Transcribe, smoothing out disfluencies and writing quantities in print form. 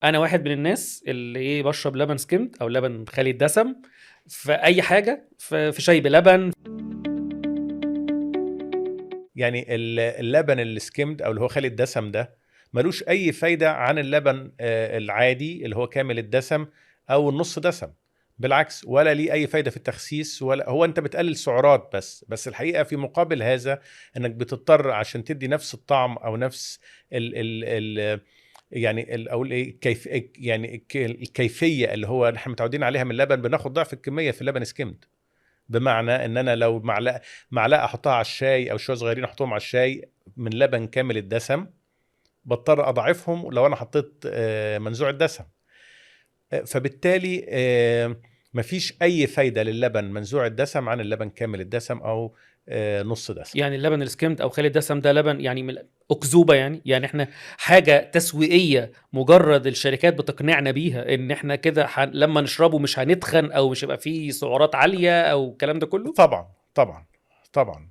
انا واحد من الناس اللي بشرب لبن سكيمد او لبن خالي الدسم في اي حاجه، في شاي بلبن. يعني اللبن السكيمد او اللي هو خالي الدسم ده ملوش اي فايده عن اللبن العادي اللي هو كامل الدسم او النص دسم. بالعكس، ولا ليه اي فايده في التخسيس، ولا هو انت بتقلل سعرات بس الحقيقه في مقابل هذا انك بتضطر عشان تدي نفس الطعم او نفس ال يعني اقول ايه كيف يعني الكيفيه اللي هو احنا متعودين عليها من اللبن، بناخد ضعف الكميه في اللبن سكيمد. بمعنى ان انا لو معلقه احطها على الشاي او شويه صغيرين احطهم على الشاي من لبن كامل الدسم، بضطر اضعفهم لو انا حطيت منزوع الدسم. فبالتالي مفيش اي فايده للبن منزوع الدسم عن اللبن كامل الدسم او نص دسم. يعني اللبن السكيمد او خالي الدسم ده لبن يعني من اكذوبه، يعني احنا حاجه تسويقيه مجرد الشركات بتقنعنا بيها ان احنا كده لما نشربه مش هنتخن او مش هيبقى فيه سعرات عاليه او الكلام ده كله. طبعا طبعا طبعا.